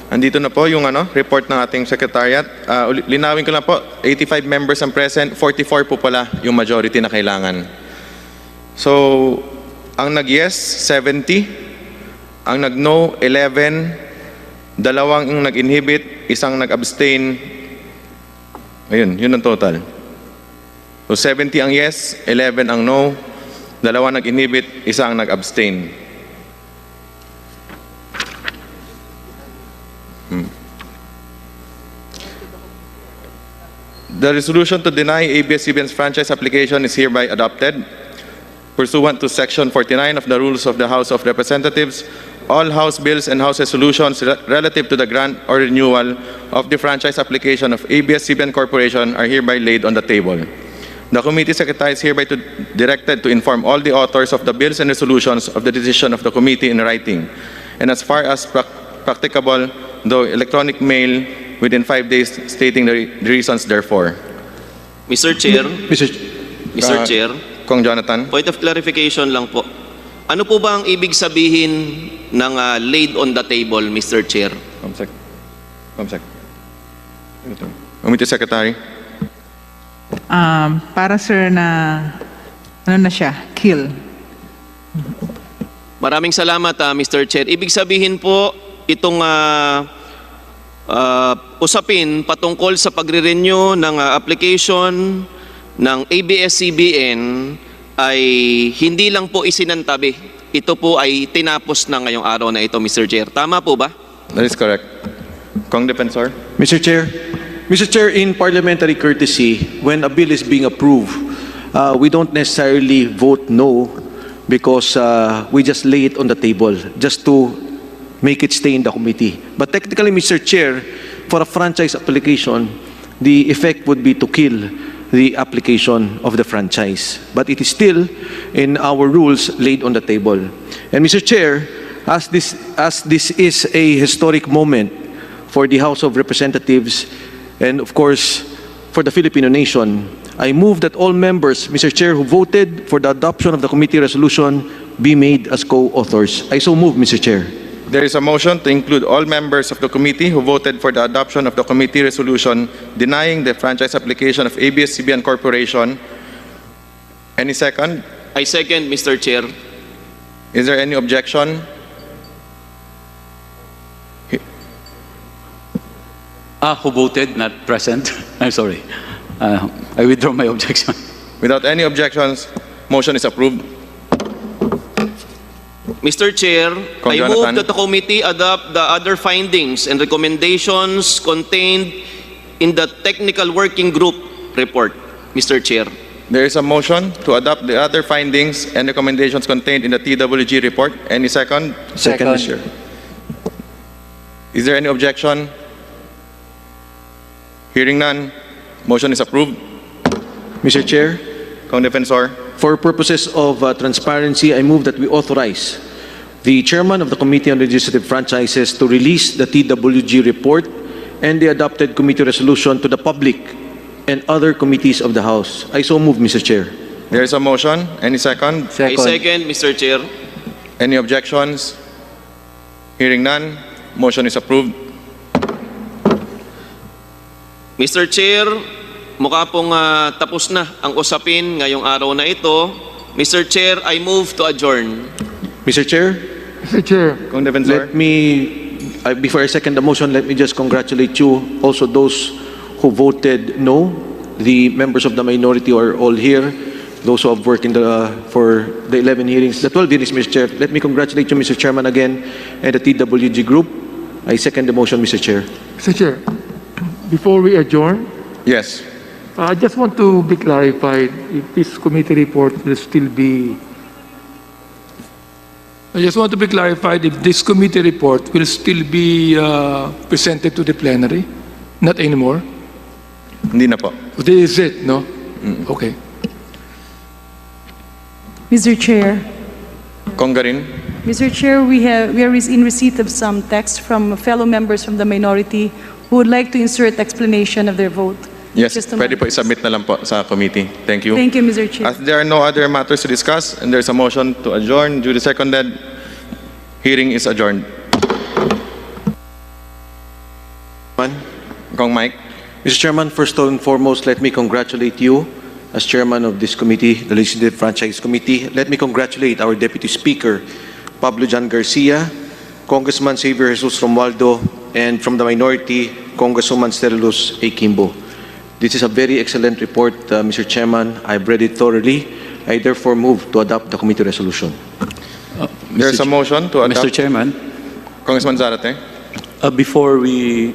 Andito na po yung report ng ating secretariat. Linawin ko lang po, 85 members ang present, 44 po pala yung majority na kailangan. So, ang nag-yes, 70. Ang nag-no, 11. Dalawang yung nag-inhibit, isang nag-abstain. Ayun, yun ang total. So, 70 ang yes, 11 ang no. Dalawang nag-inhibit, isang nag-abstain. The resolution to deny ABS-CBN's franchise application is hereby adopted. Pursuant to Section 49 of the Rules of the House of Representatives, all House bills and House resolutions relative to the grant or renewal of the franchise application of ABS-CBN Corporation are hereby laid on the table. The committee secretary is hereby directed to inform all the authors of the bills and resolutions of the decision of the committee in writing, and as far as practicable, though electronic mail, within 5 days, stating the reasons therefore. Mr. Chair, Mr. Chair, Kong Jonathan. point of clarification lang po. Ano po ba ang ibig sabihin ng laid on the table, Mr. Chair? Comsec. Committee Secretary. Para sir na, ano na siya, kill. Maraming salamat, Mr. Chair. Ibig sabihin po, itong usapin patungkol sa pagre-renew ng application ng ABS-CBN ay hindi lang po isinantabi. Ito po ay tinapos na ngayong araw na ito, Mr. Chair. Tama po ba? That is correct. Kong Defensor. Mr. Chair, in parliamentary courtesy, when a bill is being approved, we don't necessarily vote no because we just lay it on the table just to make it stay in the committee. But technically, Mr. Chair, for a franchise application, the effect would be to kill the application of the franchise. But it is still in our rules laid on the table. And Mr. Chair, as this is a historic moment for the House of Representatives and of course for the Filipino nation, I move that all members, Mr. Chair, who voted for the adoption of the committee resolution be made as co-authors. I so move, Mr. Chair. There is a motion to include all members of the committee who voted for the adoption of the committee resolution denying the franchise application of ABS-CBN Corporation. Any second? I second, Mr. Chair. Is there any objection? Who voted, not present. I'm sorry. I withdraw my objection. Without any objections, motion is approved. Mr. Chair, Kong I Jonathan. move that the committee adopt the other findings and recommendations contained in the technical working group report, Mr. Chair. There is a motion to adopt the other findings and recommendations contained in the TWG report. Any second? Second, Mr. Chair. Is there any objection? Hearing none, motion is approved. Mr. Chair, Kong Defensor. for purposes of transparency, I move that we authorize the chairman of the Committee on Legislative Franchises to release the TWG report and the adopted committee resolution to the public and other committees of the House. I so move, Mr. Chair. There is a motion. Any second? I second, Mr. Chair. Any objections? Hearing none, motion is approved. Mr. Chair, mukha pong tapos na ang usapin ngayong araw na ito. Mr. Chair, I move to adjourn. Mr. Chair, Kong Defensor. let me, before I second the motion, let me just congratulate you, also those who voted no. The members of the minority are all here. Those who have worked for the 11 hearings, the 12 hearings, Mr. Chair. Let me congratulate you, Mr. Chairman, again, and the TWG group. I second the motion, Mr. Chair. Mr. Chair, before we adjourn, Yes. I just want to be clarified if this committee report will still be. I just want to be clarified if this committee report will still be presented to the plenary, not anymore. Hindi na po. This is it, no? Okay. Mr. Chair, Kong Garin. Mr. Chair, we are in receipt of some text from fellow members from the minority who would like to insert explanation of their vote. Yes, Just a pwede po moment. isubmit na lang po sa committee. Thank you. Thank you, Mr. Chair. As there are no other matters to discuss and there's a motion to adjourn, duly seconded, hearing is adjourned. Kong Mike. Mr. Chairman, first and foremost, let me congratulate you as chairman of this committee, the Legislative Franchise Committee. Let me congratulate our Deputy Speaker, Pablo Jan Garcia, Congressman Xavier Jesus Romualdo, and from the minority, Congresswoman Sterilus A. Kimbo. This is a very excellent report, Mr. Chairman. I've read it thoroughly. I therefore move to adopt the committee resolution. There's a motion to adopt. Mr. Chairman, Congressman Zarate. before we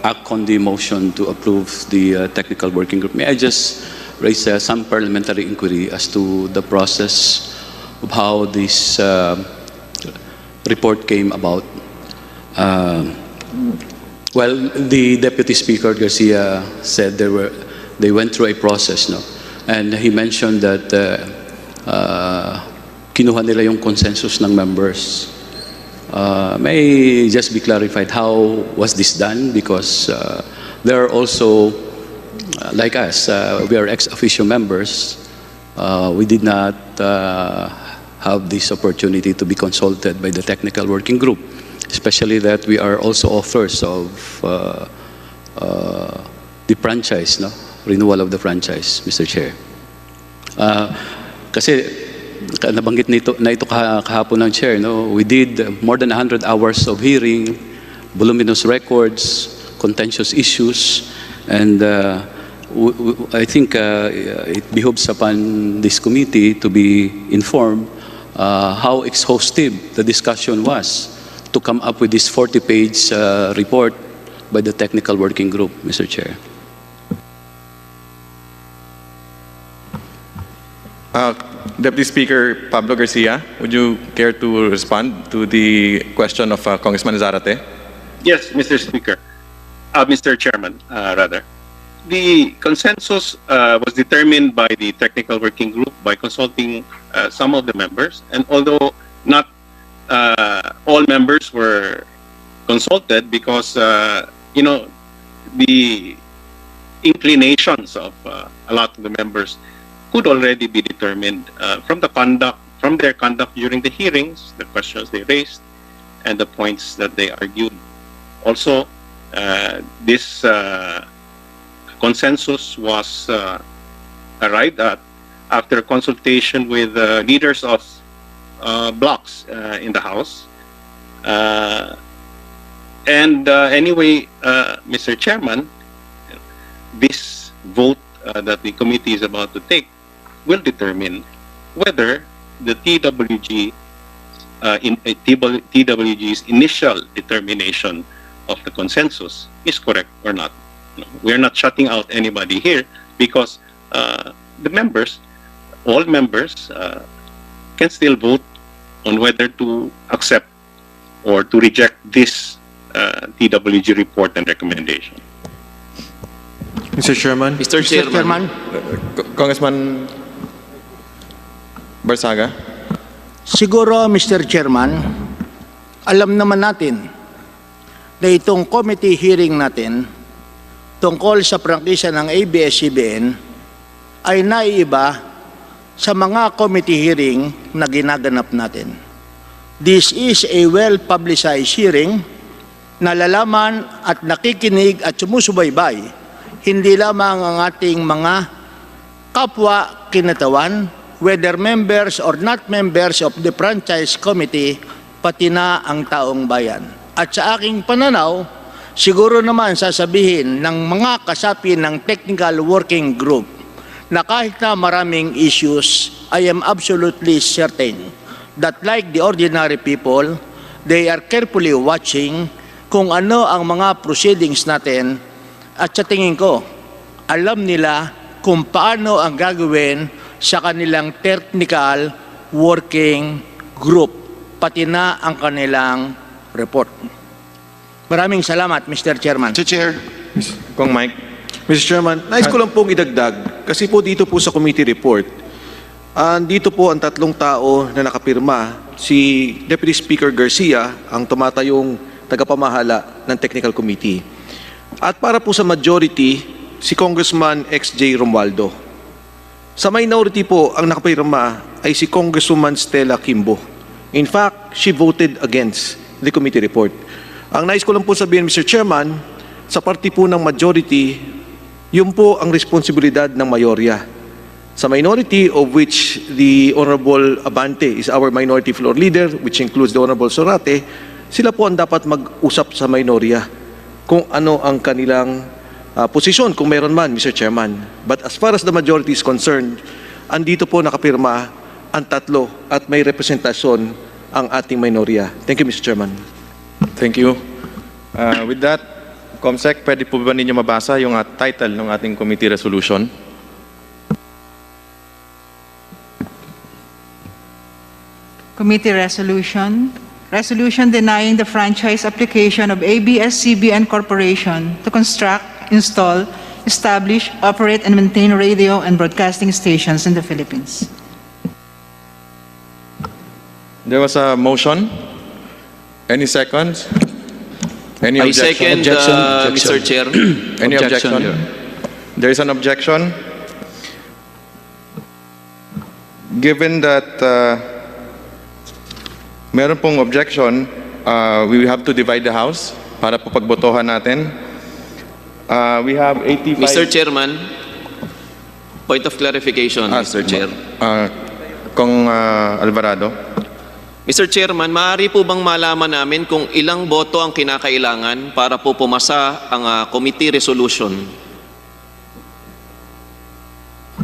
act on the motion to approve the technical working group, may I just raise some parliamentary inquiry as to the process of how this report came about? Well, the Deputy Speaker Garcia said they went through a process, no? And he mentioned that kinuha nila yung consensus ng members. May just be clarified how was this done, because there are also, like us, we are ex officio members. We did not have this opportunity to be consulted by the technical working group, especially that we are also authors of the franchise, no? Renewal of the franchise, Mr. Chair. Kasi nabanggit na ito kahapon ng Chair, no? We did more than 100 hours of hearing, voluminous records, contentious issues, and I think it behoves upon this committee to be informed how exhaustive the discussion was to come up with this 40-page report by the technical working group, Mr. Chair. Deputy Speaker Pablo Garcia, would you care to respond to the question of Congressman Zarate? Yes, Mr. Speaker. Mr. Chairman, rather. The consensus was determined by the technical working group by consulting some of the members, and although not all members were consulted, because you know, the inclinations of a lot of the members could already be determined from their conduct during the hearings, the questions they raised, and the points that they argued. Also, this consensus was arrived at after consultation with leaders of blocks in the House. Anyway, Mr. Chairman, this vote that the committee is about to take will determine whether the TWG's initial determination of the consensus is correct or not. We are not shutting out anybody here, because the members, all members, can still vote on whether to accept or to reject this TWG report and recommendation. Mr. Chairman. Mr. Chairman. Congressman Barsaga. Siguro, Mr. Chairman, alam naman natin na itong committee hearing natin tungkol sa prangkisa ng ABS-CBN ay naiiba sa mga committee hearing na ginaganap natin. This is a well-publicized hearing na lalaman at nakikinig at sumusubaybay hindi lamang ang ating mga kapwa kinatawan, whether members or not members of the franchise committee, pati na ang taong bayan. At sa aking pananaw, siguro naman sasabihin ng mga kasapi ng technical working group na kahit na maraming issues, I am absolutely certain that like the ordinary people, they are carefully watching kung ano ang mga proceedings natin, at sa tingin ko, alam nila kung paano ang gagawin sa kanilang technical working group, pati na ang kanilang report. Maraming salamat, Mr. Chairman. Mr. Chair. Kong Mike. Mr. Chairman, nais ko lang pong idagdag, kasi po dito po sa committee report, dito po ang tatlong tao na nakapirma, si Deputy Speaker Garcia, ang tumatayong tagapamahala ng technical committee. At para po sa majority, si Congressman XJ Romualdo. Sa minority po, ang nakapirma ay si Congresswoman Stella Kimbo. In fact, she voted against the committee report. Ang nais ko lang po sabihin, Mr. Chairman, sa party po ng majority, yun po ang responsibilidad ng mayorya. Sa minority, of which the Honorable Abante is our minority floor leader, which includes the Honorable Sorate, sila po ang dapat mag-usap sa minorya kung ano ang kanilang posisyon, kung meron man, Mr. Chairman. But as far as the majority is concerned, andito po nakapirma ang tatlo at may representasyon ang ating minorya. Thank you, Mr. Chairman. Thank you. With that, Comsec, pwede po ba ninyo mabasa yung title ng ating committee resolution? Committee resolution. Resolution denying the franchise application of ABS-CBN Corporation to construct, install, establish, operate, and maintain radio and broadcasting stations in the Philippines. There was a motion. Any seconds? Any I objection? second, Mr. Chair. Any Objection, objection? Your- There is an objection. Given that meron pong objection, we will have to divide the House para po pagbotohan natin. We have 85... Mr. Chairman, point of clarification, Mr. Chair. Kong Alvarado. Mr. Chairman, maaari po bang malaman namin kung ilang boto ang kinakailangan para po pumasa ang committee resolution?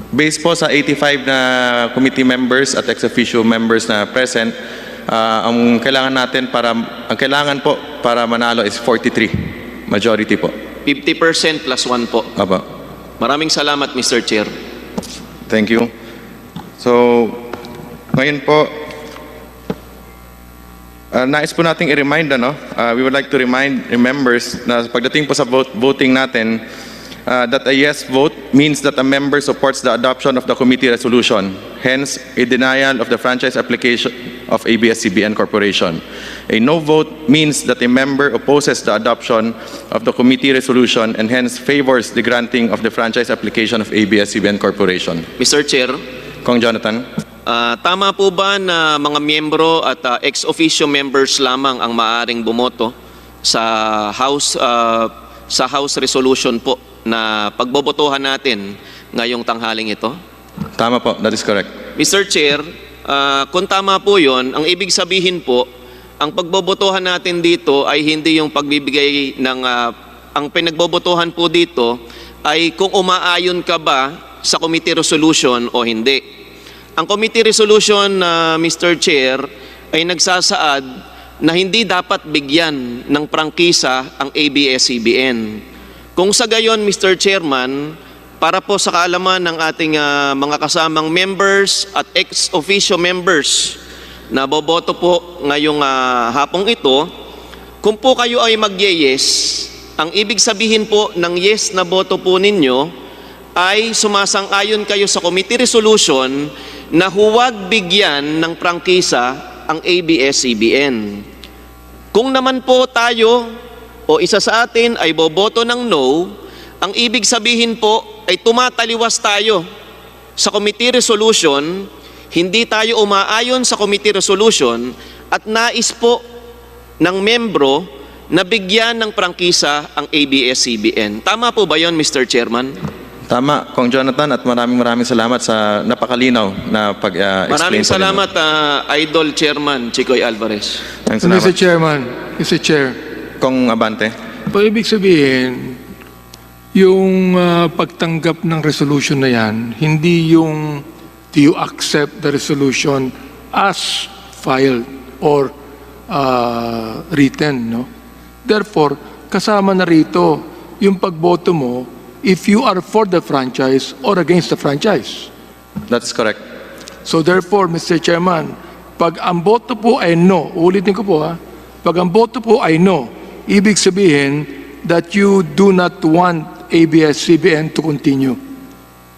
Based po sa 85 na committee members at ex-officio members na present, ang kailangan po para manalo is 43. Majority po. 50% plus 1 po. Aba. Maraming salamat, Mr. Chair. Thank you. So, ngayon po, nais po nating i-remind, we would like to remind members na pagdating po sa voting natin, that a yes vote means that a member supports the adoption of the committee resolution. Hence, a denial of the franchise application of ABS-CBN Corporation. A no vote means that a member opposes the adoption of the committee resolution and hence favors the granting of the franchise application of ABS-CBN Corporation. Mr. Chair, Kong Jonathan? tama po ba na mga miyembro at ex-officio members lamang ang maaaring bumoto sa House resolution po na pagbobotohan natin ngayong tanghaling ito? Tama po, that is correct. Mr. Chair, kung tama po yun, ang ibig sabihin po, ang pagbobotohan natin dito ay hindi yung pagbibigay ng, ang pinagbobotohan po dito ay kung umaayon ka ba sa committee resolution o hindi. Ang committee resolution, Mr. Chair, ay nagsasaad na hindi dapat bigyan ng prangkisa ang ABS-CBN. Kung sa gayon, Mr. Chairman, para po sa kaalaman ng ating mga kasamang members at ex-officio members na boboto po ngayong hapong ito, kung po kayo ay mag-yes, ang ibig sabihin po ng yes na boto po ninyo ay sumasang-ayon kayo sa committee resolution na huwag bigyan ng prangkisa ang ABS-CBN. Kung naman po tayo o isa sa atin ay boboto ng no, ang ibig sabihin po ay tumataliwas tayo sa committee resolution, hindi tayo umaayon sa committee resolution at nais po ng membro na bigyan ng prangkisa ang ABS-CBN. Tama po ba yon, Mr. Chairman? Tama, Kong Jonathan, at maraming salamat sa napakalinaw na pag-explain. Maraming salamat, Idol Chairman Chicoy Alvarez. Salamat. Mr. Chairman, Mr. Chair, Kong Abante. ibig sabihin, yung pagtanggap ng resolution na yan, hindi yung do you accept the resolution as filed or written, no? Therefore, kasama na rito yung pagboto mo if you are for the franchise or against the franchise. That's correct. So therefore, Mr. Chairman, pag ang boto po ay no, ulitin ko po pag ang boto po ay no, ibig sabihin that you do not want ABS-CBN to continue.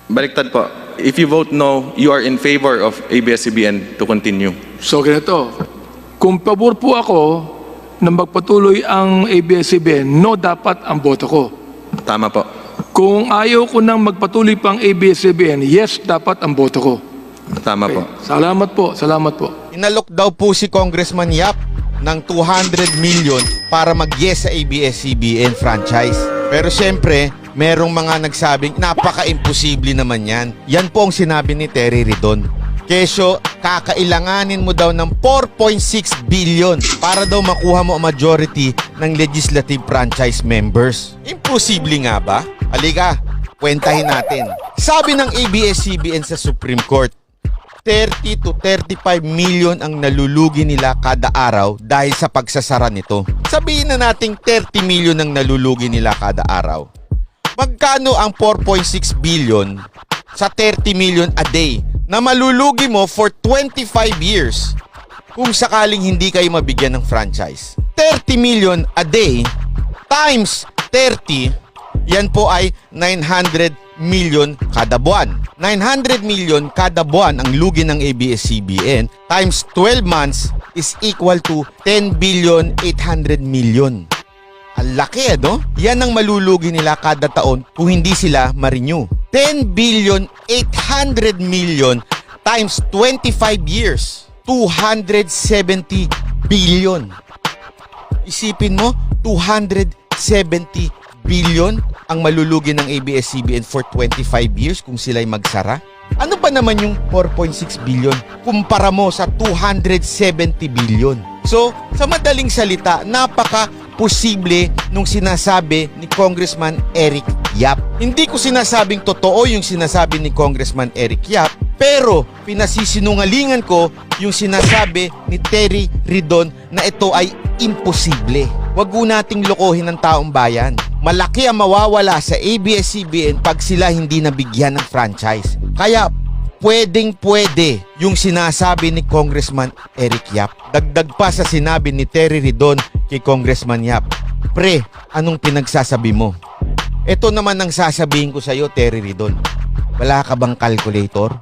Baliktad po. If you vote no, you are in favor of ABS-CBN to continue. So ganito, kung pabor po ako na magpatuloy ang ABS-CBN, no dapat ang boto ko. Tama po. Kung ayaw ko nang magpatuloy pang ABS-CBN, yes dapat ang boto ko. Tama po. Salamat po, salamat po. Inalok daw po si Congressman Yap ng 200 million para mag-yes sa ABS-CBN franchise. Pero siyempre, merong mga nagsabing napaka-imposible naman yan. Yan po ang sinabi ni Terry Ridon. Kesyo, kakailanganin mo daw ng 4.6 billion para daw makuha mo ang majority ng legislative franchise members. Imposible nga ba? Halika, kwentahin natin. Sabi ng ABS-CBN sa Supreme Court, 30 to 35 million ang nalulugi nila kada araw dahil sa pagsasara nito. Sabihin na nating 30 million ang nalulugi nila kada araw. Magkano ang 4.6 billion sa 30 million a day na malulugi mo for 25 years kung sakaling hindi kayo mabigyan ng franchise? 30 million a day times 30, yan po ay 900 million kada buwan. 900 million kada buwan ang lugi ng ABS-CBN times 12 months is equal to 10 billion 800 million. Ang laki, no? Yan ang malulugi nila kada taon kung hindi sila ma-renew. 10 billion 800 million times 25 years. 270 billion. Isipin mo, 270 billion ang malulugi ng ABS-CBN for 25 years kung sila'y magsara? Ano ba naman yung 4.6 billion kumpara mo sa 270 billion? So, sa madaling salita, napaka-posible nung sinasabi ni Congressman Eric Yap. Hindi ko sinasabing totoo yung sinasabi ni Congressman Eric Yap, pero pinasisinungalingan ko yung sinasabi ni Terry Ridon na ito ay imposible. Huwag po nating lokohin ng taong bayan. Malaki ang mawawala sa ABS-CBN pag sila hindi nabigyan ng franchise. Kaya pwedeng-pwede yung sinasabi ni Congressman Eric Yap. Dagdag pa sa sinabi ni Terry Ridon kay Congressman Yap. Pre, anong pinagsasabi mo? Ito naman ang sasabihin ko sa iyo, Terry Ridon. Wala ka bang calculator?